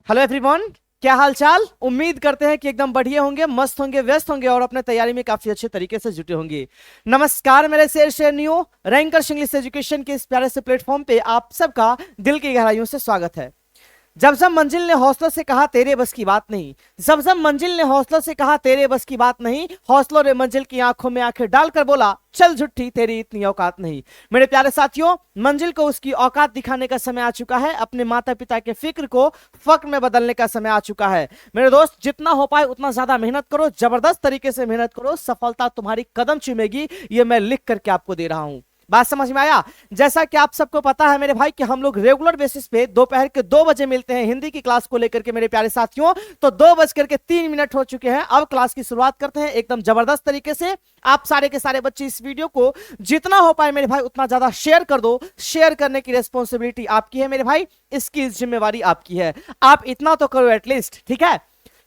Hello everyone. क्या हाल चाल। उम्मीद करते हैं कि एकदम बढ़िया होंगे, मस्त होंगे, व्यस्त होंगे और अपने तैयारी में काफी अच्छे तरीके से जुटे होंगे। नमस्कार मेरे शेर शेरनियों, रैंकर इंग्लिश एजुकेशन के इस प्यारे से प्लेटफॉर्म पे आप सबका दिल की गहराइयों से स्वागत है। जब जब मंजिल ने हौसलों से कहा तेरे बस की बात नहीं, जब जब मंजिल ने हौसलों से कहा तेरे बस की बात नहीं, हौसलों ने मंजिल की आंखों में आंखें डालकर बोला चल झुट्ठी तेरी इतनी औकात नहीं। मेरे प्यारे साथियों, मंजिल को उसकी औकात दिखाने का समय आ चुका है। अपने माता पिता के फिक्र को फक्र में बदलने का समय आ चुका है। मेरे दोस्त, जितना हो पाए उतना ज्यादा मेहनत करो, जबरदस्त तरीके से मेहनत करो, सफलता तुम्हारी कदम चूमेगी, ये मैं लिख करके आपको दे रहा हूं। बात समझ में आया। जैसा कि आप सबको पता है मेरे भाई कि हम लोग रेगुलर बेसिस पे दोपहर के 2 बजे मिलते हैं हिंदी की क्लास को लेकर के मेरे प्यारे साथियों। तो 2:03 हो चुके हैं। अब क्लास की शुरुआत करते हैं एकदम जबरदस्त तरीके से। आप सारे के सारे बच्चे इस वीडियो को जितना हो पाए मेरे भाई उतना ज्यादा शेयर कर दो। शेयर करने की रिस्पॉन्सिबिलिटी आपकी है मेरे भाई, इसकी जिम्मेवारी आपकी है। आप इतना तो करो एटलीस्ट, ठीक है।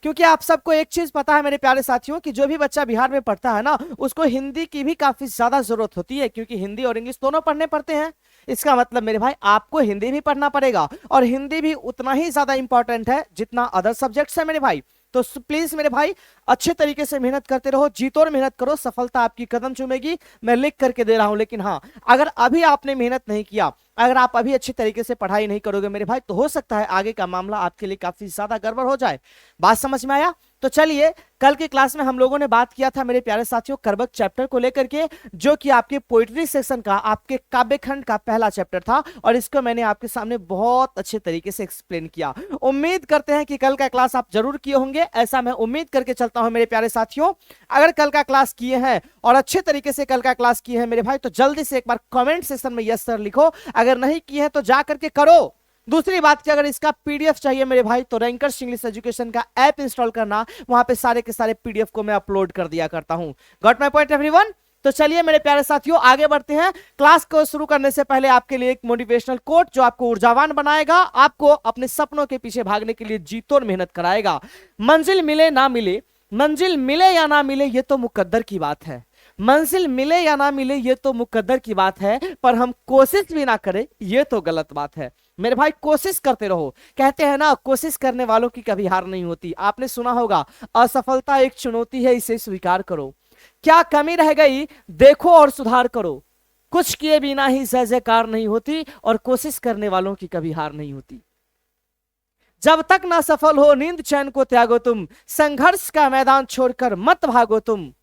क्योंकि आप सबको एक चीज पता है मेरे प्यारे साथियों कि जो भी बच्चा बिहार में पढ़ता है ना, उसको हिंदी की भी काफी ज्यादा जरूरत होती है, क्योंकि हिंदी और इंग्लिश दोनों पढ़ने पड़ते हैं। इसका मतलब मेरे भाई आपको हिंदी भी पढ़ना पड़ेगा, और हिंदी भी उतना ही ज्यादा इंपॉर्टेंट है जितना अदर सब्जेक्ट्स है मेरे भाई। तो प्लीज मेरे भाई अच्छे तरीके से मेहनत करते रहो, जीतो और मेहनत करो, सफलता आपकी कदम चूमेगी, मैं लिख करके दे रहा हूं। लेकिन हाँ, अगर अभी आपने मेहनत नहीं किया, अगर आप अभी अच्छी तरीके से पढ़ाई नहीं करोगे मेरे भाई, तो हो सकता है आगे का मामला आपके लिए काफी ज्यादा गड़बड़ हो जाए। बात समझ में आया। तो चलिए, कल की क्लास में हम लोगों ने बात किया था मेरे प्यारे साथियों करबक चैप्टर को लेकर के, जो कि आपके पोइट्री सेक्शन का, आपके काव्य खंड का पहला चैप्टर था, और इसको मैंने आपके सामने बहुत अच्छे तरीके से एक्सप्लेन किया। उम्मीद करते हैं कि कल का क्लास आप जरूर किए होंगे, ऐसा मैं उम्मीद करके चलता हूं मेरे प्यारे साथियों। अगर कल का क्लास किए हैं और अच्छे तरीके से कल का क्लास किए हैं मेरे भाई, तो जल्दी से एक बार कमेंट सेक्शन में यस सर लिखो। अगर नहीं किए हैं तो जा करके करो। दूसरी बात कि अगर इसका पीडीएफ चाहिए मेरे भाई, तो रैंकर्स इंग्लिश एजुकेशन का ऐप इंस्टॉल करना, वहां पे सारे के सारे पीडीएफ को मैं अपलोड कर दिया करता हूं। Got my point everyone. तो चलिए मेरे प्यारे साथियों, आगे बढ़ते हैं। क्लास को शुरू करने से पहले आपके लिए एक मोटिवेशनल कोट जो आपको ऊर्जावान बनाएगा, आपको अपने सपनों के पीछे भागने के लिए जी तोड़ मेहनत कराएगा। मंजिल मिले ना मिले, मंजिल मिले या ना मिले, ये तो मुकद्दर की बात है। मंजिल मिले या ना मिले ये तो मुकद्दर की बात है, पर हम कोशिश भी ना करें ये तो गलत बात है। मेरे भाई कोशिश करते रहो। कहते हैं ना, कोशिश करने वालों की कभी हार नहीं होती। आपने सुना होगा, असफलता एक चुनौती है, इसे स्वीकार करो। क्या कमी रह गई देखो और सुधार करो। कुछ किए बिना ही जय जयकार नहीं होती, और कोशिश करने वालों की कभी हार नहीं होती। जब तक ना सफल हो नींद चैन को त्यागो तुम, संघर्ष का मैदान छोड़कर मत भागो तुम।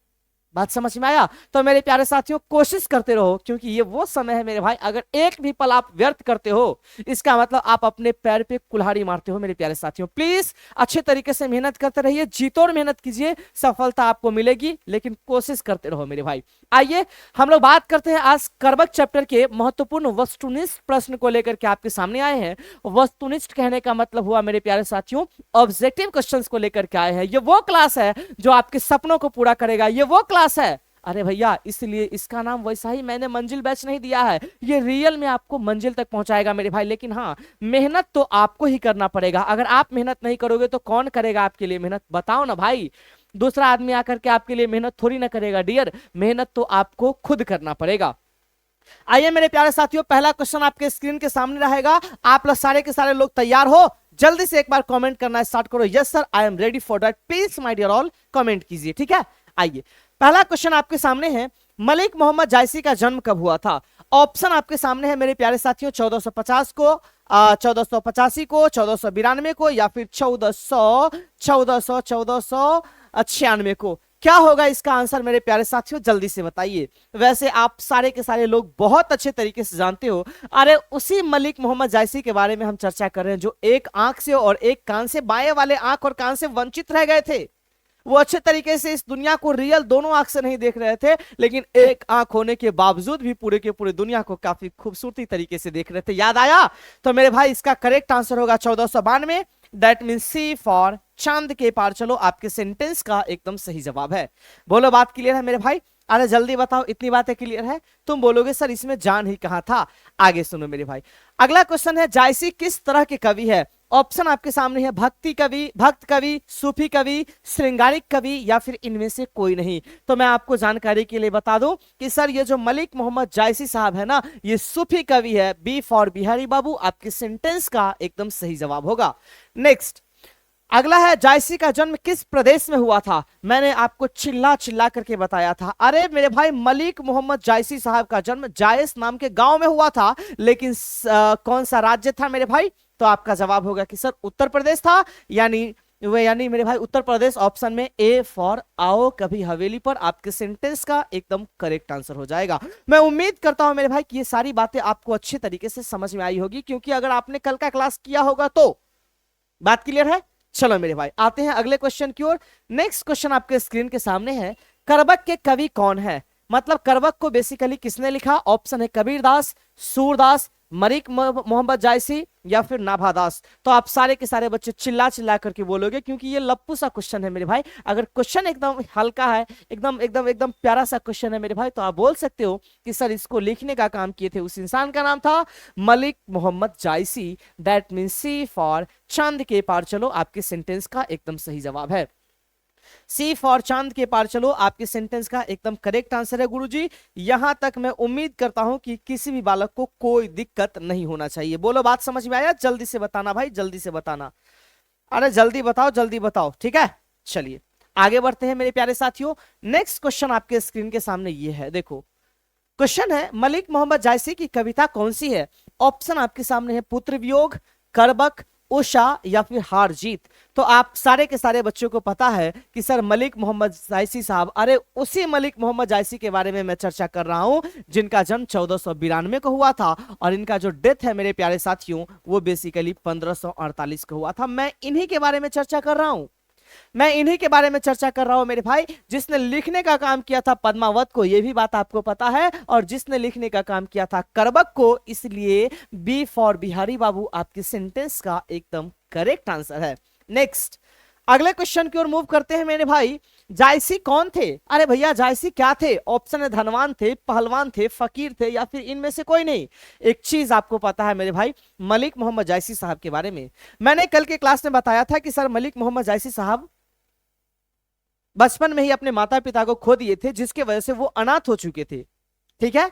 बात समझ में आया। तो मेरे प्यारे साथियों, कोशिश करते रहो, क्योंकि ये वो समय है मेरे भाई, अगर एक भी पल आप व्यर्थ करते हो, इसका मतलब आप अपने पैर पे कुल्हाड़ी मारते हो मेरे प्यारे साथियों। प्लीज अच्छे तरीके से मेहनत करते रहिए, जीतोड़ मेहनत कीजिए, सफलता आपको मिलेगी, लेकिन कोशिश करते रहो मेरे भाई। आइए हम लोग बात करते हैं आज कर्मक चैप्टर के महत्वपूर्ण वस्तुनिष्ठ प्रश्न को लेकर के आपके सामने आए हैं। वस्तुनिष्ठ कहने का मतलब हुआ मेरे प्यारे साथियों, ऑब्जेक्टिव क्वेश्चंस को लेकर के आए हैं। ये वो क्लास है जो आपके सपनों को पूरा करेगा, ये वो क्लास है। अरे भैया, इसलिए इसका नाम वैसा ही मैंने मंजिल बैच नहीं दिया है, ये रियल में आपको मंजिल तक पहुंचाएगा मेरे भाई। लेकिन हाँ, मेहनत तो आपको ही करना पड़ेगा। अगर आप मेहनत नहीं करोगे तो कौन करेगा आपके लिए मेहनत, बताओ ना भाई। दूसरा आदमी आकर के आपके लिए मेहनत थोड़ी ना करेगा डियर, मेहनत तो आपको खुद करना पड़ेगा। आइए मेरे प्यारे साथियों, पहला क्वेश्चन आपके स्क्रीन के सामने रहेगा। आप लोग सारे के सारे लोग तैयार हो? जल्दी से एक बार कमेंट करना स्टार्ट करो। Yes sir, I am ready for that. Please my dear all comment कीजिए, ठीक है। आइए, पहला क्वेश्चन आपके सामने है, मलिक मोहम्मद जायसी का जन्म कब हुआ था? ऑप्शन आपके सामने है मेरे प्यारे साथियों, 1450 को, 1485 को, 1492 को, या फिर 1496 को। क्या होगा इसका आंसर मेरे प्यारे साथियों, जल्दी से बताइए। वैसे आप सारे के सारे लोग बहुत अच्छे तरीके से जानते हो। अरे उसी मलिक मोहम्मद जायसी के बारे में हम चर्चा कर रहे हैं, जो एक आंख से और एक कान से, बाएं वाले आंख और कान से वंचित रह गए थे। वो अच्छे तरीके से इस दुनिया को रियल दोनों आंख से नहीं देख रहे थे, लेकिन एक आंख होने के बावजूद भी पूरे के पूरे दुनिया को काफी खूबसूरती तरीके से देख रहे थे। याद आया? तो मेरे भाई इसका करेक्ट आंसर होगा 1492। दैट मीन सी फॉर चांद के पार चलो, आपके सेंटेंस का एकदम सही जवाब है। बोलो, बात क्लियर है मेरे भाई? अरे जल्दी बताओ, इतनी बातें क्लियर है? तुम बोलोगे सर इसमें जान ही कहां था। आगे सुनो मेरे भाई, अगला क्वेश्चन है, जायसी किस तरह के कवि है? ऑप्शन आपके सामने है, भक्ति कवि, भक्त कवि, सूफी कवि, श्रृंगारिक कवि या फिर इनमें से कोई नहीं। तो मैं आपको जानकारी के लिए बता दूं कि सर ये जो मलिक मोहम्मद जायसी साहब है ना, ये सूफी कवि है। बी फॉर बिहारी बाबू आपके सेंटेंस का एकदम सही जवाब होगा। नेक्स्ट अगला है, जायसी का जन्म किस प्रदेश में हुआ था? मैंने आपको चिल्ला चिल्ला करके बताया था, अरे मेरे भाई मलिक मोहम्मद जायसी साहब का जन्म जायस नाम के गांव में हुआ था, लेकिन कौन सा राज्य था मेरे भाई? तो आपका जवाब होगा कि सर उत्तर प्रदेश था, यानी मेरे भाई उत्तर प्रदेश। ऑप्शन में ए फॉर आओ कभी हवेली पर आपके सेंटेंस का एकदम करेक्ट आंसर हो जाएगा। मैं उम्मीद करता हूं मेरे भाई कि ये सारी बातें आपको अच्छे तरीके से समझ में आई होगी, क्योंकि अगर आपने कल का क्लास किया होगा तो बात क्लियर है। चलो मेरे भाई आते हैं अगले क्वेश्चन की ओर। नेक्स्ट क्वेश्चन आपके स्क्रीन के सामने है, करबक के कवि कौन है? मतलब करबक को बेसिकली किसने लिखा? ऑप्शन है कबीरदास, सूरदास, मलिक मोहम्मद जायसी या फिर नाभादास। तो आप सारे के सारे बच्चे चिल्ला चिल्ला करके बोलोगे, क्योंकि ये लप्पू सा क्वेश्चन है मेरे भाई। अगर क्वेश्चन एकदम हल्का है, एकदम एकदम एकदम प्यारा सा क्वेश्चन है मेरे भाई, तो आप बोल सकते हो कि सर इसको लिखने का काम किए थे उस इंसान का नाम था मलिक मोहम्मद जायसी। दैट मीन सी फॉर चांद के पार चलो आपके सेंटेंस का एकदम सही जवाब है। सी फॉर चांद के पार चलो आपके सेंटेंस का एकदम करेक्ट आंसर है गुरुजी। यहां तक मैं उम्मीद करता हूं कि किसी भी बालक को कोई दिक्कत नहीं होना चाहिए। बोलो बात समझ में आया? जल्दी से बताना भाई, जल्दी से बताना। अरे जल्दी बताओ, जल्दी बताओ, ठीक है। चलिए आगे बढ़ते हैं मेरे प्यारे साथियों। नेक्स्ट क्वेश्चन आपके स्क्रीन के सामने ये है, देखो क्वेश्चन है, मलिक मोहम्मद जायसी की कविता कौन सी है? ऑप्शन आपके सामने है, पुत्र वियोग, करबक, उषा या फिर हार जीत। तो आप सारे के सारे बच्चों को पता है कि सर मलिक मोहम्मद जायसी साहब, अरे उसी मलिक मोहम्मद जायसी के बारे में मैं चर्चा कर रहा हूं जिनका जन्म 1492 को हुआ था, और इनका जो डेथ है मेरे प्यारे साथियों वो बेसिकली 1548 को हुआ था। मैं इन्हीं के बारे में चर्चा कर रहा हूं, मैं इन्हीं के बारे में चर्चा कर रहा हूं मेरे भाई। जिसने लिखने का काम किया था पद्मावत को, यह भी बात आपको पता है, और जिसने लिखने का काम किया था करबक को। इसलिए बी फॉर बिहारी बाबू आपके सेंटेंस का एकदम करेक्ट आंसर है। नेक्स्ट अगले क्वेश्चन की ओर मूव करते हैं मेरे भाई। जायसी कौन थे? अरे भैया जायसी क्या थे? ऑप्शन है धनवान थे, पहलवान थे, फकीर थे या फिर इनमें से कोई नहीं। एक चीज आपको पता है मेरे भाई मलिक मोहम्मद जायसी साहब के बारे में, मैंने कल के क्लास में बताया था कि सर मलिक मोहम्मद जायसी साहब बचपन में ही अपने माता पिता को खो दिए थे, जिसके वजह से वो अनाथ हो चुके थे, ठीक है।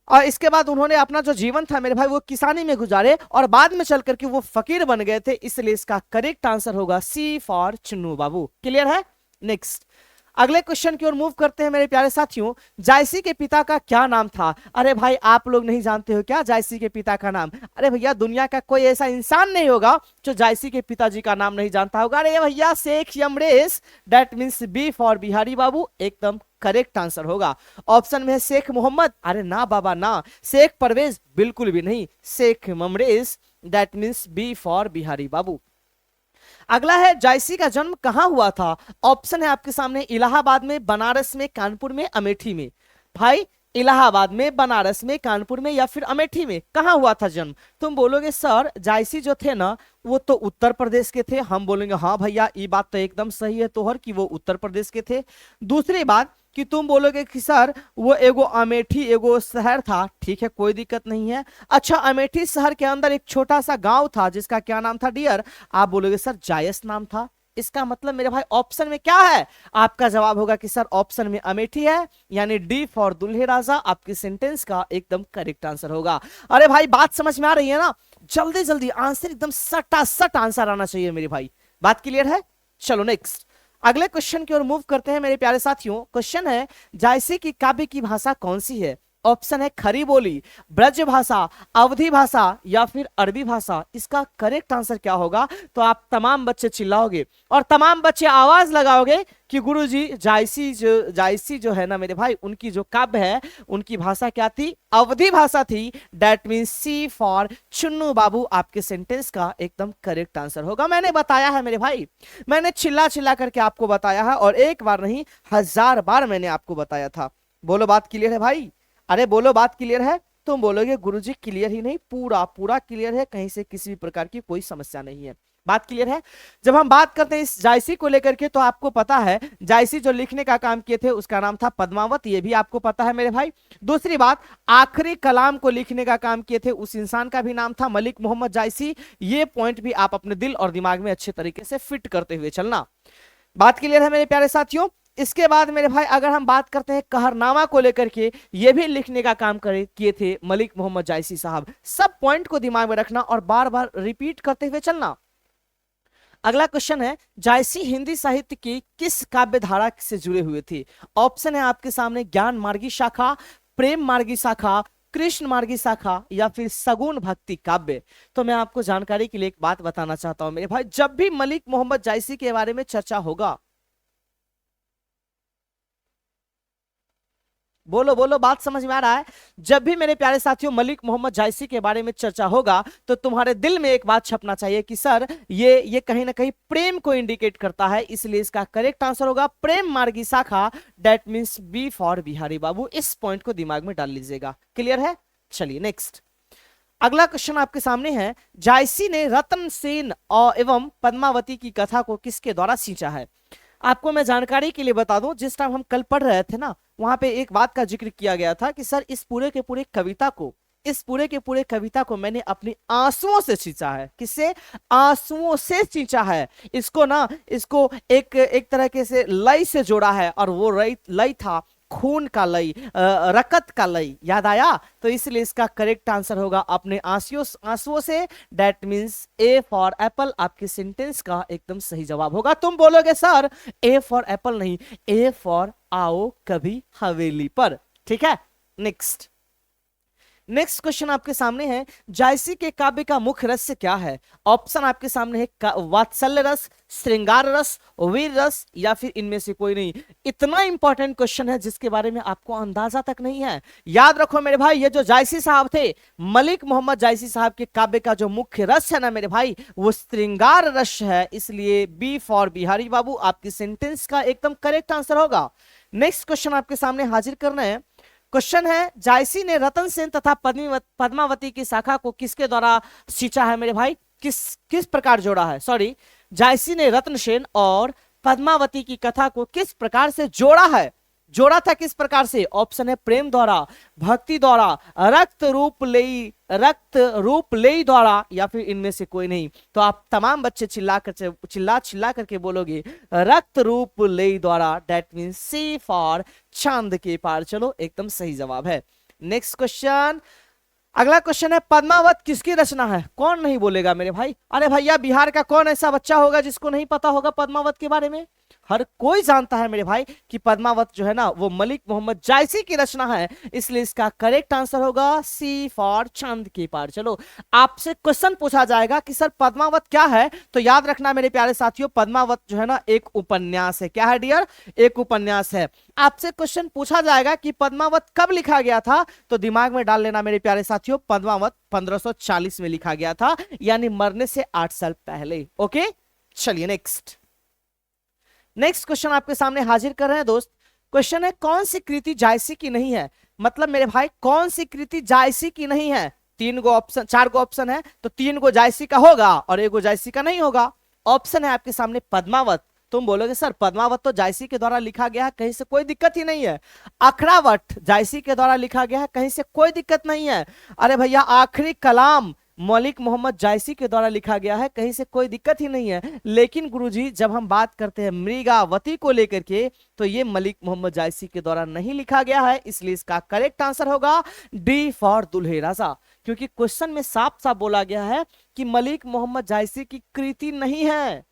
और इसके बाद उन्होंने अपना जो जीवन था मेरे भाई वो किसानी में गुजारे, और बाद में चल करके वो फकीर बन गए थे। इसलिए इसका करेक्ट आंसर होगा C for Chunnu Babu. Clear है? नेक्स्ट अगले क्वेश्चन की ओर मूव करते हैं मेरे प्यारे साथियों। जायसी के पिता का क्या नाम था? अरे भाई आप लोग नहीं जानते हो क्या जायसी के पिता का नाम? अरे भैया दुनिया का कोई ऐसा इंसान नहीं होगा जो जायसी के पिताजी का नाम नहीं जानता होगा। अरे भैया Sheikh Yamresh. That means B for Bihari Babu एकदम करेक्ट आंसर होगा। ऑप्शन में है शेख मोहम्मद, अरे ना बाबा ना। शेख परवेज, बिल्कुल भी नहीं। Sheikh Mamrez. That means B for Bihari Babu. अगला है, जायसी का जन्म कहां हुआ था? ऑप्शन है आपके सामने, इलाहाबाद में, बनारस में, कानपुर में, अमेठी में। भाई इलाहाबाद में, बनारस में, कानपुर में या फिर अमेठी में, कहां हुआ था जन्म? तुम बोलोगे सर जायसी जो थे ना वो तो उत्तर प्रदेश के थे। हम बोलेंगे हाँ भैया ये बात तो एकदम सही है तोहर कि वो उत्तर प्रदेश के थे। दूसरी बात कि तुम बोलोगे कि सर वो एगो अमेठी एगो शहर था, ठीक है कोई दिक्कत नहीं है। अच्छा अमेठी शहर के अंदर एक छोटा सा गांव था जिसका क्या नाम था डियर? आप बोलोगे सर जायस नाम था। इसका मतलब मेरे भाई ऑप्शन में क्या है? आपका जवाब होगा कि सर ऑप्शन में अमेठी है, यानी डी फॉर दुल्हे राजा आपके सेंटेंस का एकदम करेक्ट आंसर होगा। अरे भाई बात समझ में आ रही है ना? जल्दी जल्दी आंसर एकदम सटा सट आंसर आना चाहिए मेरे भाई। बात क्लियर है? चलो नेक्स्ट अगले क्वेश्चन की ओर मूव करते हैं मेरे प्यारे साथियों। क्वेश्चन है, जायसी की काव्य की भाषा कौन सी है? ऑप्शन है खरी बोली, ब्रज भाषा, अवधी भाषा या फिर अरबी भाषा। इसका करेक्ट आंसर क्या होगा? तो आप तमाम बच्चे चिल्लाओगे और तमाम बच्चे आवाज लगाओगे कि गुरुजी जायसी जो है ना मेरे भाई उनकी जो काव्य है उनकी भाषा क्या थी? अवधी भाषा थी। That means C for Chunnu Babu आपके सेंटेंस का एकदम करेक्ट आंसर होगा। मैंने बताया है मेरे भाई, मैंने चिल्ला चिल्ला करके आपको बताया है, और एक बार नहीं 1000 बार मैंने आपको बताया था। बोलो बात क्लियर है भाई? अरे बोलो बात क्लियर है? तुम बोलोगे गुरुजी क्लियर ही नहीं, पूरा पूरा क्लियर है, कहीं से किसी भी प्रकार की कोई समस्या नहीं है। बात क्लियर है। जब हम बात करते हैं इस जायसी को लेकर के, तो आपको पता है जायसी जो लिखने का काम किए थे उसका नाम था पद्मावत, ये भी आपको पता है मेरे भाई। दूसरी बात, आखिरी कलाम को लिखने का काम किए थे उस इंसान का भी नाम था मलिक मोहम्मद जायसी। ये पॉइंट भी आप अपने दिल और दिमाग में अच्छे तरीके से फिट करते हुए चलना। बात क्लियर है मेरे प्यारे साथियों। इसके बाद मेरे भाई अगर हम बात करते हैं कहरनामा को लेकर के, ये भी लिखने का काम किए थे मलिक मोहम्मद जायसी साहब। सब पॉइंट को दिमाग में रखना और बार बार रिपीट करते हुए चलना। अगला क्वेश्चन है, जायसी हिंदी साहित्य की किस काव्य धारा से जुड़े हुए थे? ऑप्शन है आपके सामने, ज्ञान मार्गी शाखा, प्रेम मार्गी शाखा, कृष्ण मार्गी शाखा, या फिर सगुन भक्ति काव्य। तो मैं आपको जानकारी के लिए एक बात बताना चाहता हूं मेरे भाई, जब भी मलिक मोहम्मद जायसी के बारे में चर्चा होगा, बोलो बोलो, बात समझ में आ रहा है? जब भी मेरे प्यारे साथियों मलिक मोहम्मद जायसी के बारे में चर्चा होगा, तो तुम्हारे दिल में एक बात छपना चाहिए कि सर ये कहीं ना कहीं प्रेम को इंडिकेट करता है, इसलिए इसका करेक्ट आंसर होगा प्रेम मार्गी शाखा, that means B for Bihari Babu. इस पॉइंट को दिमाग में डाल लीजिएगा। क्लियर है? चलिए नेक्स्ट, अगला क्वेश्चन आपके सामने है, जायसी ने रतन सेन एवं पद्मावती की कथा को किसके द्वारा सींचा है? आपको मैं जानकारी के लिए बता दूं, जिस टाइम हम कल पढ़ रहे थे ना, वहां पे एक बात का जिक्र किया गया था कि सर इस पूरे के पूरे कविता को, इस पूरे के पूरे कविता को मैंने अपने आंसुओं से सींचा है। किससे? आंसुओं से सींचा है। इसको एक तरह से लय से जोड़ा है, और वो लय था खून का लय, रकत का लय। याद आया? तो इसलिए इसका करेक्ट आंसर होगा अपने आंसुओं से, that means A for apple आपके सेंटेंस का एकदम सही जवाब होगा। तुम बोलोगे सर ए फॉर एप्पल नहीं, ए फॉर आओ कभी हवेली पर। ठीक है, नेक्स्ट क्वेश्चन आपके सामने है, जायसी के काव्य का मुख्य रस क्या है? ऑप्शन आपके सामने है, वात्सल्य रस, श्रृंगार रस, वीर रस, या फिर इनमें से कोई नहीं। इतना इंपॉर्टेंट क्वेश्चन है जिसके बारे में आपको अंदाजा तक नहीं है। याद रखो मेरे भाई, ये जो जायसी साहब थे, मलिक मोहम्मद जायसी साहब के काव्य का जो मुख्य रस है ना मेरे भाई, वो श्रृंगार रस है। इसलिए बी फॉर बिहारी बाबू आपकी सेंटेंस का एकदम करेक्ट आंसर होगा। नेक्स्ट क्वेश्चन आपके सामने हाजिर करना है। क्वेश्चन है, जायसी ने रतन सेन तथा पद्मावती की शाखा को किसके द्वारा सींचा है मेरे भाई? किस प्रकार जोड़ा है? सॉरी, जायसी ने रतन सेन और पद्मावती की कथा को किस प्रकार से जोड़ा है? जोड़ा था किस प्रकार से? ऑप्शन है प्रेम द्वारा, भक्ति द्वारा, रक्त रूप लेई द्वारा, या फिर इनमें से कोई नहीं। तो आप तमाम बच्चे चिल्ला करके बोलोगे रक्त रूप लेई द्वारा, डेट मींस सी फॉर चांद के पार। चलो, एकदम सही जवाब है। नेक्स्ट क्वेश्चन, अगला क्वेश्चन है, पद्मावत किसकी रचना है? कौन नहीं बोलेगा मेरे भाई? अरे भैया, बिहार का कौन ऐसा बच्चा होगा जिसको नहीं पता होगा पद्मावत के बारे में? हर कोई जानता है मेरे भाई कि पद्मावत जो है ना, वो मलिक मोहम्मद जायसी की रचना है। इसलिए इसका करेक्ट आंसर होगा सी फॉर चांद के पार। चलो, आपसे क्वेश्चन पूछा जाएगा कि सर पद्मावत क्या है, तो याद रखना मेरे प्यारे साथियों, पद्मावत जो है ना एक उपन्यास है। क्या है डियर? एक उपन्यास है। आपसे क्वेश्चन पूछा जाएगा कि पद्मावत कब लिखा गया था, तो दिमाग में डाल लेना मेरे प्यारे साथियों, पद्मावत 1540 में लिखा गया था, यानी मरने से 8 साल पहले। ओके, चलिए नेक्स्ट क्वेश्चन आपके सामने हाजिर कर रहे हैं दोस्त। क्वेश्चन है, कौन सी कृति जायसी की नहीं है? मतलब मेरे भाई, कौन सी कृति जायसी की नहीं है? 4 गो ऑप्शन है, तो 3 गो जायसी का होगा और 1 गो जायसी का नहीं होगा। ऑप्शन है आपके सामने पद्मावत। तुम बोलोगे सर पद्मावत तो जायसी के द्वारा लिखा गया है, कहीं से कोई दिक्कत ही नहीं है। अखरावट जायसी के द्वारा लिखा गया है, कहीं से कोई दिक्कत नहीं है। अरे भैया, आखिरी कलाम मलिक मोहम्मद जायसी के द्वारा लिखा गया है, कहीं से कोई दिक्कत ही नहीं है। लेकिन गुरुजी, जब हम बात करते हैं मृगावती को लेकर के, तो ये मलिक मोहम्मद जायसी के द्वारा नहीं लिखा गया है। इसलिए इसका करेक्ट आंसर होगा डी फॉर दुल्हे राजा, क्योंकि क्वेश्चन में साफ साफ बोला गया है कि मलिक मोहम्मद जायसी की कृति नहीं है।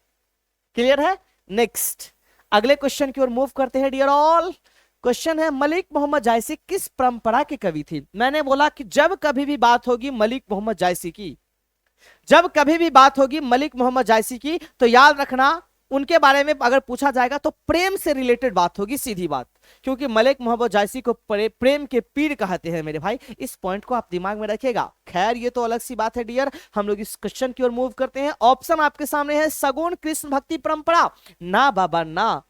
क्लियर है? नेक्स्ट, अगले क्वेश्चन की ओर मूव करते हैं डियर ऑल। क्वेश्चन है, मलिक मोहम्मद जायसी किस परंपरा के कवि थे? मैंने बोला कि जब कभी भी बात होगी मलिक मोहम्मद जायसी की, जब कभी भी बात होगी मलिक मोहम्मद जायसी की, तो याद रखना उनके बारे में अगर पूछा जाएगा तो प्रेम से रिलेटेड बात होगी, सीधी बात। क्योंकि मलिक मोहम्मद जायसी को प्रेम के पीर कहते हैं मेरे भाई। इस पॉइंट को आप दिमाग में रखिएगा। खैर, ये तो अलग सी बात है डियर। हम लोग इस क्वेश्चन की ओर मूव करते हैं। ऑप्शन आपके सामने है, सगुण कृष्ण भक्ति परंपरा। ना बाबा ना।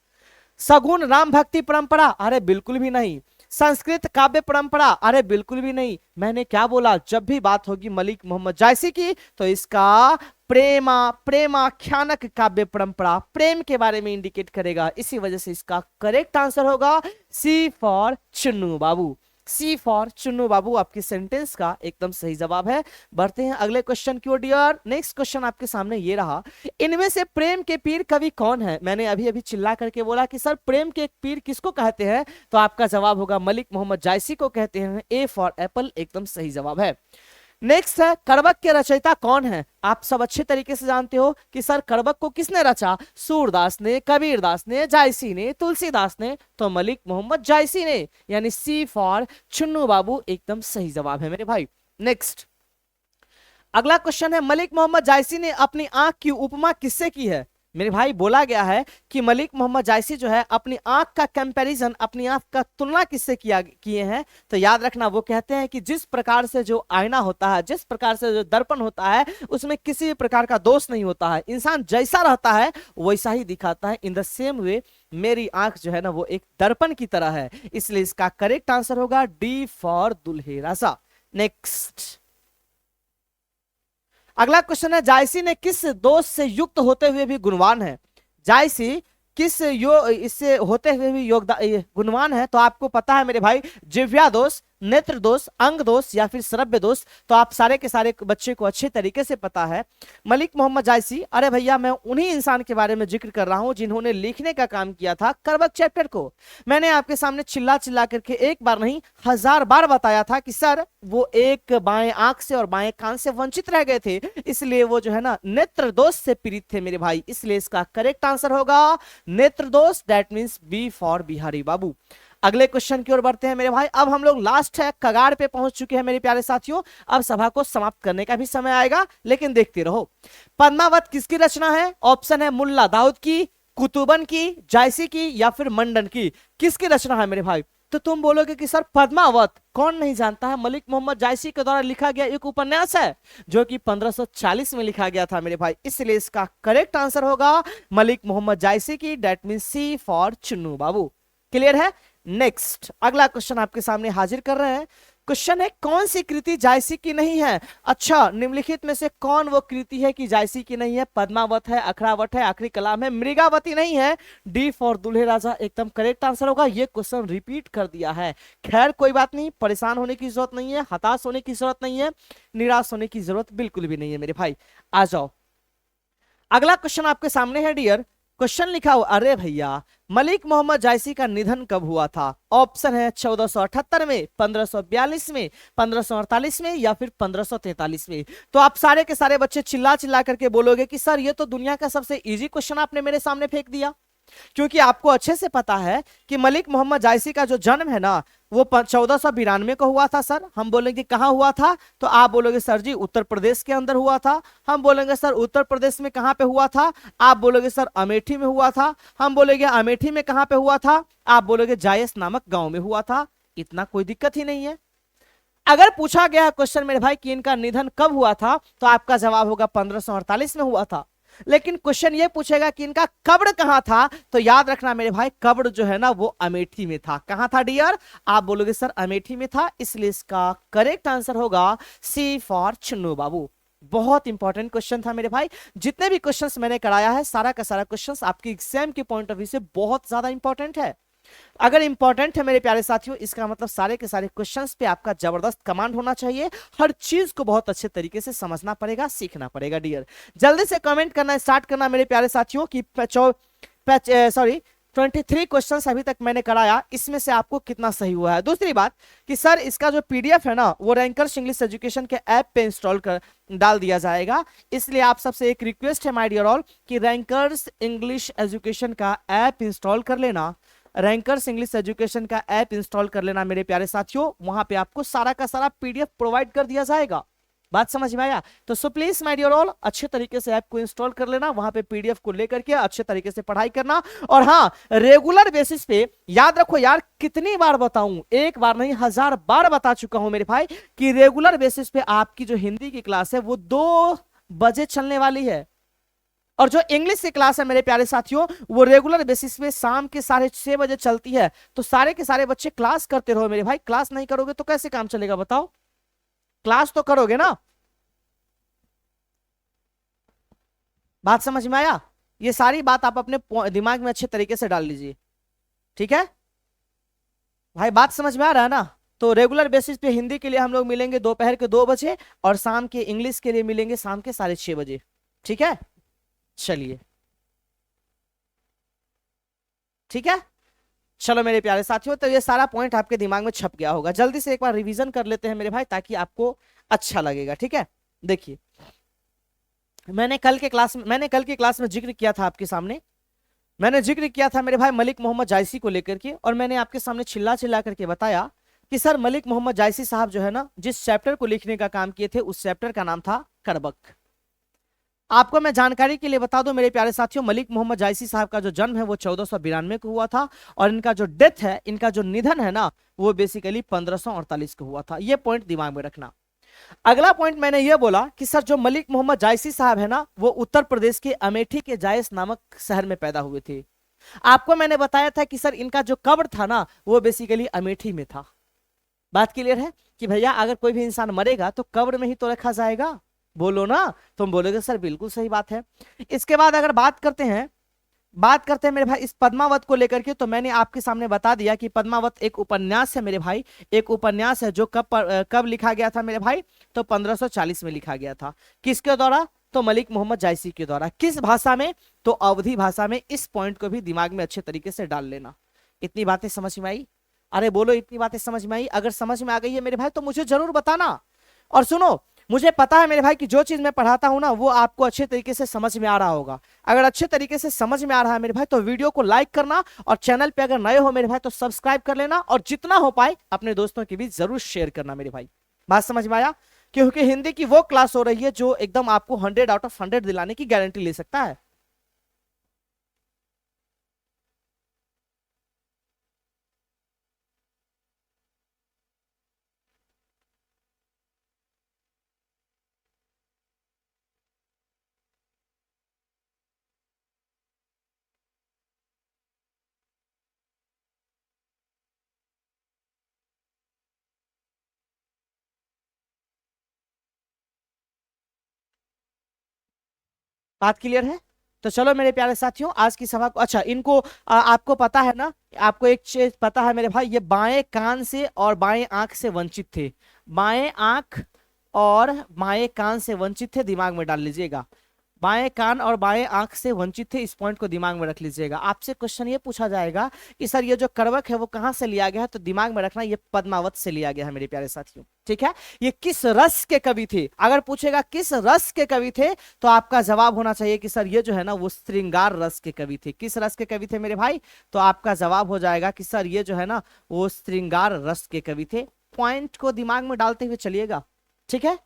सगुण राम भक्ति परंपरा? अरे बिल्कुल भी नहीं। संस्कृत काव्य परंपरा? अरे बिल्कुल भी नहीं। मैंने क्या बोला, जब भी बात होगी मलिक मोहम्मद जायसी की, तो इसका प्रेमा प्रेमाख्यानक काव्य परंपरा प्रेम के बारे में इंडिकेट करेगा, इसी वजह से इसका करेक्ट आंसर होगा C for Chunnu Babu. C for Chunnu Babu आपकी सेंटेंस का एकदम सही जवाब है। बढ़ते हैं अगले क्वेश्चन की ओर डियर। नेक्स्ट क्वेश्चन आपके सामने ये रहा, इनमें से प्रेम के पीर कवि कौन है? मैंने अभी अभी चिल्ला करके बोला कि सर प्रेम के पीर किसको कहते हैं, तो आपका जवाब होगा मलिक मोहम्मद जायसी को कहते हैं। ए फॉर एप्पल एकदम सही जवाब है। नेक्स्ट है, कड़बक के रचयिता कौन है? आप सब अच्छे तरीके से जानते हो कि सर कड़बक को किसने रचा? सूरदास ने, कबीरदास ने, जायसी ने, तुलसीदास ने, तो मलिक मोहम्मद जायसी ने, यानी सी फॉर चुन्नू बाबू एकदम सही जवाब है मेरे भाई। नेक्स्ट अगला क्वेश्चन है, मलिक मोहम्मद जायसी ने अपनी आंख की उपमा किससे की है? मेरे भाई बोला गया है कि मलिक मोहम्मद जायसी जो है अपनी आंख का कंपैरिजन, अपनी आंख का तुलना किससे किए हैं? तो याद रखना वो कहते हैं कि जिस प्रकार से जो आईना होता है, जिस प्रकार से जो दर्पण होता है, उसमें किसी भी प्रकार का दोष नहीं होता है, इंसान जैसा रहता है वैसा ही दिखाता है। इन द सेम वे मेरी आंख जो है ना वो एक दर्पण की तरह है, इसलिए इसका करेक्ट आंसर होगा डी फॉर दुल्हे राजा। नेक्स्ट अगला क्वेश्चन है, जायसी ने किस दोष से युक्त होते हुए भी गुणवान है? जायसी किस इससे होते हुए भी योगदान गुणवान है? तो आपको पता है मेरे भाई, जिह्वा दोष, नेत्र दोष, अंग दोष या फिर श्रव्य दोष। तो आप सारे के सारे बच्चे को अच्छे तरीके से पता है। मलिक मोहम्मद जायसी, अरे भैया मैं उन्हीं इंसान के बारे में जिक्र कर रहा हूं जिन्होंने लिखने का काम किया था कड़बक चैप्टर को। मैंने आपके सामने चिल्ला चिल्ला करके एक बार नहीं 1000 बार बताया था कि सर वो एक बाएं आंख से और बाएं कान से वंचित रह गए थे, इसलिए वो जो है ना नेत्र दोष से पीड़ित थे मेरे भाई। इसलिए इसका करेक्ट आंसर होगा नेत्र दोष, that means B for Bihari Babu. अगले क्वेश्चन की ओर बढ़ते हैं मेरे भाई। अब हम लोग लास्ट है, कगार पे पहुंच चुके हैं मेरे प्यारे साथियों। अब सभा को समाप्त करने का भी समय आएगा, लेकिन देखते रहो। पद्मावत किसकी रचना है? ऑप्शन है मुल्ला दाऊद की, कुतुबन की, जायसी की या फिर मंडन की। किसकी रचना है मेरे भाई? तो तुम बोलोगे कि सर पद्मावत कौन नहीं जानता है, मलिक मोहम्मद जायसी के द्वारा लिखा गया एक उपन्यास है जो कि 1540 में लिखा गया था मेरे भाई। इसलिए इसका करेक्ट आंसर होगा मलिक मोहम्मद जायसी की, that means C for Chunnu Babu. Clear है? नेक्स्ट अगला क्वेश्चन आपके सामने हाजिर कर रहे हैं। क्वेश्चन है, कौन सी कृति जायसी की नहीं है? अच्छा, निम्नलिखित में से कौन वो कृति है कि जायसी की नहीं है? पद्मावत है, अखरावत है, आखिरी कलाम है, मृगावती नहीं है। डी फॉर दुल्हे राजा एकदम करेक्ट आंसर होगा। ये क्वेश्चन रिपीट कर दिया है। खैर कोई बात नहीं, परेशान होने की जरूरत नहीं है, हताश होने की जरूरत नहीं है, निराश होने की जरूरत बिल्कुल भी नहीं है मेरे भाई। आ जाओ, अगला क्वेश्चन आपके सामने है डियर। क्वेश्चन लिखा हुआ, अरे भैया मलिक मोहम्मद जायसी का निधन कब हुआ था? ऑप्शन है 1478 में, 1542 में, 1548 में या फिर 1543 में। तो आप सारे के सारे बच्चे चिल्ला चिल्ला करके बोलोगे कि सर ये तो दुनिया का सबसे इजी क्वेश्चन आपने मेरे सामने फेंक दिया, क्योंकि आपको अच्छे से पता है कि मलिक मोहम्मद जायसी का जो जन्म है ना वो 1492 को हुआ था। सर हम बोलेंगे कहां हुआ था, तो आप बोलोगे सर जी उत्तर प्रदेश के अंदर हुआ था। हम बोलेंगे सर उत्तर प्रदेश में कहां पे हुआ था, आप बोलोगे सर अमेठी में हुआ था। हम बोलेंगे अमेठी में कहां पे हुआ था, आप बोलोगे जायस नामक गांव में हुआ था। इतना कोई दिक्कत ही नहीं है। अगर पूछा गया है क्वेश्चन मेरे भाई कि इनका निधन कब हुआ था, तो आपका जवाब होगा 1548 में हुआ था। लेकिन क्वेश्चन ये पूछेगा कि इनका कब्र कहां था, तो याद रखना मेरे भाई कब्र जो है ना वो अमेठी में था। कहां था डियर? आप बोलोगे सर अमेठी में था, इसलिए इसका करेक्ट आंसर होगा सी फॉर चुन्नू बाबू। बहुत इंपॉर्टेंट क्वेश्चन था मेरे भाई। जितने भी क्वेश्चंस मैंने कराया है सारा का सारा क्वेश्चंस आपकी एग्जाम के पॉइंट ऑफ व्यू से बहुत ज्यादा इंपॉर्टेंट है। अगर इंपॉर्टेंट है मेरे प्यारे साथियों, इसका मतलब सारे के सारे क्वेश्चंस पे आपका जबरदस्त कमांड होना चाहिए। हर चीज को बहुत अच्छे तरीके से समझना पड़ेगा, सीखना पड़ेगा डियर। जल्दी से कमेंट करना स्टार्ट करना मेरे प्यारे साथियों कि 23 क्वेश्चंस अभी तक मैंने कराया, इसमें से आपको कितना सही हुआ है। दूसरी बात कि सर इसका जो पीडीएफ है ना वो रैंकर्स इंग्लिश एजुकेशन के ऐप पे इंस्टॉल कर डाल दिया जाएगा। इसलिए आप सबसे एक रिक्वेस्ट है माय डियर ऑल कि रैंकर्स इंग्लिश एजुकेशन का ऐप इंस्टॉल कर लेना। रैंकर्स इंग्लिश एजुकेशन का ऐप इंस्टॉल कर लेना मेरे प्यारे साथियों। वहां पे आपको सारा का सारा पीडीएफ प्रोवाइड कर दिया जाएगा। बात समझ में आया? तो so please my dear all अच्छे तरीके से ऐप को इंस्टॉल कर लेना, वहां पे पीडीएफ को लेकर के अच्छे तरीके से पढ़ाई करना। और हाँ, रेगुलर बेसिस पे याद रखो यार, कितनी बार बताऊं, एक बार नहीं 1000 बार बता चुका हूं मेरे भाई कि रेगुलर बेसिस पे आपकी जो हिंदी की क्लास है वो 2 बजे चलने वाली है, और जो इंग्लिश की क्लास है मेरे प्यारे साथियों वो रेगुलर बेसिस पे शाम के 6:30 बजे चलती है। तो सारे के सारे बच्चे क्लास करते रहो मेरे भाई। क्लास नहीं करोगे तो कैसे काम चलेगा बताओ? क्लास तो करोगे ना। बात समझ में आया? ये सारी बात आप अपने दिमाग में अच्छे तरीके से डाल लीजिए, ठीक है भाई? बात समझ में आ रहा है ना? तो रेगुलर बेसिस पे हिंदी के लिए हम लोग मिलेंगे दोपहर के 2 बजे, और शाम के इंग्लिश के लिए मिलेंगे शाम के 6:30 बजे, ठीक है? चलिए, ठीक है। चलो मेरे प्यारे साथियों, तो ये सारा पॉइंट आपके दिमाग में छप गया होगा। जल्दी से एक बार रिवीजन कर लेते हैं मेरे भाई, ताकि आपको अच्छा लगेगा, ठीक है? देखिए, मैंने कल के क्लास में जिक्र किया था आपके सामने। मैंने जिक्र किया था मेरे भाई मलिक मोहम्मद जायसी को लेकर के, और मैंने आपके सामने चिल्ला चिल्ला करके बताया कि सर मलिक मोहम्मद जायसी साहब जो है ना, जिस चैप्टर को लिखने का काम किए थे उस चैप्टर का नाम था करबक। आपको मैं जानकारी के लिए बता दूं मेरे प्यारे साथियों, मलिक मोहम्मद जायसी साहब का जो जन्म है वो 1492 को हुआ था, और इनका जो डेथ है, इनका जो निधन है ना, वो बेसिकली 1548 को हुआ था। ये पॉइंट दिमाग में रखना। अगला पॉइंट मैंने ये बोला कि सर जो मलिक मोहम्मद जायसी साहब है ना, वो उत्तर प्रदेश के अमेठी के जायस नामक शहर में पैदा हुए थे। आपको मैंने बताया था कि सर इनका जो कब्र था ना, वो बेसिकली अमेठी में था। बात क्लियर है कि भैया अगर कोई भी इंसान मरेगा तो कब्र में ही तो रखा जाएगा, बोलो ना? तुम बोलोगे सर बिल्कुल सही बात है। इसके बाद अगर बात करते हैं मेरे भाई इस पद्मावत को लेकर के, तो मैंने आपके सामने बता दिया कि पद्मावत एक उपन्यास है मेरे भाई, एक उपन्यास है जो कब लिखा गया था मेरे भाई? तो 1540 में लिखा गया था। किसके द्वारा? तो मलिक मोहम्मद जायसी के द्वारा। किस भाषा में? तो अवधी भाषा में। इस पॉइंट को भी दिमाग में अच्छे तरीके से डाल लेना। इतनी बातें समझ में आई? अरे बोलो, इतनी बातें समझ में आई? अगर समझ में आ गई है मेरे भाई तो मुझे जरूर बताना। और सुनो, मुझे पता है मेरे भाई कि जो चीज मैं पढ़ाता हूं ना, वो आपको अच्छे तरीके से समझ में आ रहा होगा। अगर अच्छे तरीके से समझ में आ रहा है मेरे भाई, तो वीडियो को लाइक करना, और चैनल पे अगर नए हो मेरे भाई तो सब्सक्राइब कर लेना, और जितना हो पाए अपने दोस्तों के बीच जरूर शेयर करना मेरे भाई। बात समझ में आया? क्योंकि हिंदी की वो क्लास हो रही है जो एकदम आपको 100 आउट ऑफ 100 दिलाने की गारंटी ले सकता है। बात क्लियर है? तो चलो मेरे प्यारे साथियों, आज की सभा को, अच्छा इनको आपको पता है ना, आपको एक चीज पता है मेरे भाई, ये बाएं कान से और बाएं आंख से वंचित थे। बाएं आंख और बाएं कान से वंचित थे, दिमाग में डाल लीजिएगा। बाएं कान और बाएं आंख से वंचित थे, इस पॉइंट को दिमाग में रख लीजिएगा। आपसे क्वेश्चन ये पूछा जाएगा कि सर ये जो करवक है वो कहां से लिया गया है, तो दिमाग में रखना ये पद्मावत से लिया गया है मेरे प्यारे साथियों, ठीक है? ये किस रस के कवि थे? अगर पूछेगा किस रस के कवि थे, तो आपका जवाब होना चाहिए कि सर ये जो है ना वो श्रृंगार रस के कवि थे। किस रस के कवि थे मेरे भाई? तो आपका जवाब हो जाएगा कि सर ये जो है ना वो श्रृंगार रस के कवि थे। पॉइंट को दिमाग में डालते हुए चलिएगा, ठीक है?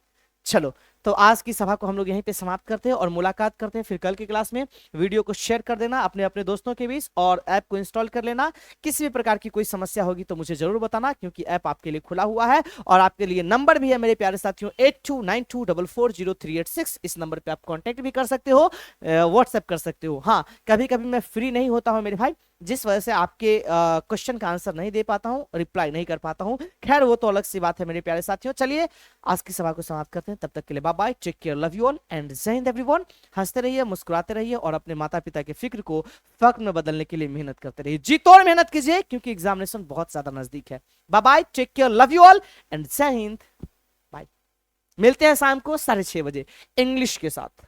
चलो, तो आज की सभा को हम लोग यहीं पे समाप्त करते हैं, और मुलाकात करते हैं फिर कल की क्लास में। वीडियो को शेयर कर देना अपने अपने दोस्तों के बीच, और ऐप को इंस्टॉल कर लेना। किसी भी प्रकार की कोई समस्या होगी तो मुझे जरूर बताना, क्योंकि ऐप आपके लिए खुला हुआ है, और आपके लिए नंबर भी है मेरे प्यारे साथियों 8292440386। इस नंबर पे आप कॉन्टेक्ट भी कर सकते हो, व्हाट्सएप कर सकते हो। हाँ, कभी कभी मैं फ्री नहीं होता हूँ मेरे भाई, जिस वजह से आपके क्वेश्चन का आंसर नहीं दे पाता हूँ, रिप्लाई नहीं कर पाता हूँ। खैर वो तो अलग सी बात है मेरे प्यारे साथियों। चलिए आज की सभा को समाप्त करते हैं, तब तक के लिए bye bye, take care, love you all and Jai Hind everyone. हंसते रहिए, मुस्कुराते रहिए, और अपने माता पिता के फिक्र को फक्र में बदलने के लिए मेहनत करते रहिए। जी तोड़ मेहनत कीजिए, क्योंकि एग्जामिनेशन बहुत ज्यादा नजदीक है। Bye bye, take care, love you all and Jai Hind. Bye. मिलते हैं शाम को 6:30 बजे इंग्लिश के साथ।